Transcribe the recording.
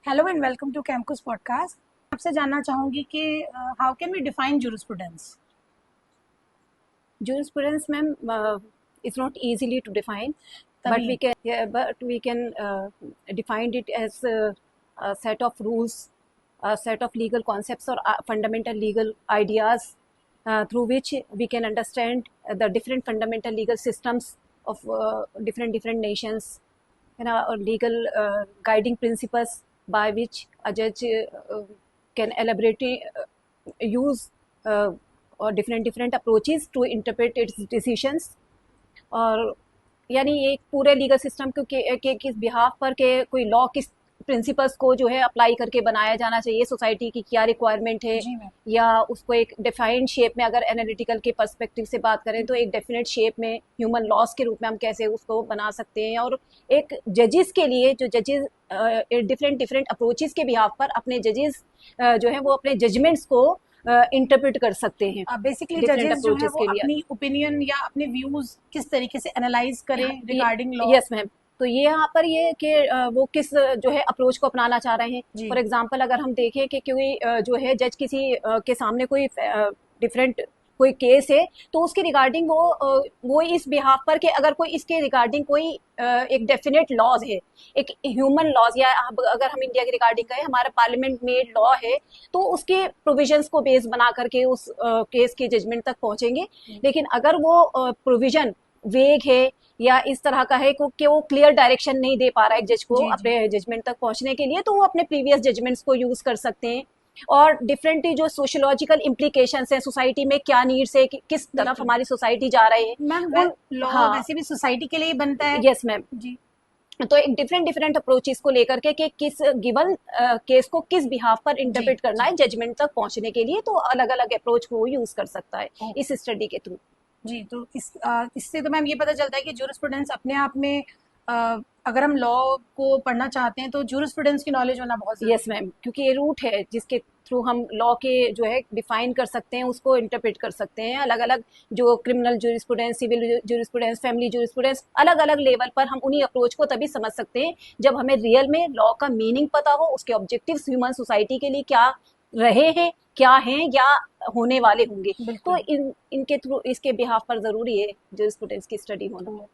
Hello and welcome to campus podcast. आपसे जानना चाहूंगी कि how can we define jurisprudence? Jurisprudence, ma'am, is not easily to define, but we can define it as a set of rules, a set of legal concepts or fundamental legal ideas through which we can understand the different fundamental legal systems of different nations, or legal guiding principles by which a judge can elaborately use or different approaches to interpret its decisions. और यानी एक पूरे legal system के किस behalf पर के कोई law किस प्रिंसिपल्स को जो है अप्लाई करके बनाया जाना चाहिए, सोसाइटी की क्या रिक्वायरमेंट है, या उसको एक डिफाइंड शेप में, अगर एनालिटिकल के पर्सपेक्टिव से बात करें तो एक डेफिनेट शेप में ह्यूमन लॉस के रूप में हम कैसे उसको बना सकते हैं। और एक जजेस के लिए, जो जजेस डिफरेंट अप्रोचेस के बिहाफ पर अपने जजेस जो है वो अपने जजमेंट्स को इंटरप्रेट कर सकते हैं। बेसिकली जजेस जो है वो अपनी ओपिनियन या अपने व्यूज किस तरीके से एनालाइज करें रिगार्डिंग लॉ। यस मैम, तो ये यहाँ पर ये कि वो किस जो है अप्रोच को अपनाना चाह रहे हैं। फॉर एग्जांपल अगर हम देखें कि कोई जो है जज किसी के सामने कोई डिफरेंट कोई केस है, तो उसके रिगार्डिंग वो इस बिहाफ पर कि अगर कोई इसके रिगार्डिंग कोई एक डेफिनेट लॉज है, एक ह्यूमन लॉज, या अगर हम इंडिया के रिगार्डिंग कहें हमारा पार्लियामेंट मेड लॉ है, तो उसके प्रोविजंस को बेस बना करके उस केस के जजमेंट तक पहुंचेंगे। लेकिन अगर वो प्रोविजन वेग है या इस तरह का है कि वो क्लियर डायरेक्शन नहीं दे पा रहा है जज को अपने जजमेंट तक पहुंचने के लिए, तो वो अपने प्रीवियस जजमेंट्स को यूज कर सकते हैं। और डिफरेंटली जो सोशियोलॉजिकल इम्प्लीकेशंस है, सोसाइटी में क्या नीड्स है, किस तरफ हमारी सोसाइटी जा रही है, मैम लॉ वैसे भी सोसाइटी के लिए बनता है। यस मैम जी। तो एक डिफरेंट अप्रोचेस को लेकर के कि किस गिवन केस को किस बिहाफ पर इंटरप्रेट करना है जजमेंट तक पहुंचने के लिए, तो अलग अलग अप्रोच को यूज कर सकता है इस स्टडी के थ्रू। जी, तो इससे तो मैम ये पता चलता है कि जूरिस्प्रूडेंस अपने आप में अगर हम लॉ को पढ़ना चाहते हैं तो जूरिस्प्रूडेंस की नॉलेज होना बहुत जरूरी है। यस मैम, क्योंकि ये रूट है जिसके थ्रू हम लॉ के जो है डिफाइन कर सकते हैं, उसको इंटरप्रेट कर सकते हैं। अलग अलग जो criminal jurisprudence, civil jurisprudence, family jurisprudence, अलग अलग लेवल पर हम उन्हीं अप्रोच को तभी समझ सकते हैं जब हमें रियल में लॉ का मीनिंग पता हो, उसके ऑब्जेक्टिव्स ह्यूमन सोसाइटी के लिए क्या रहे हैं, क्या हैं या होने वाले होंगे। तो इनके थ्रू, इसके बिहाफ पर जरूरी है जूरिस्प्रूडेंस की स्टडी होना।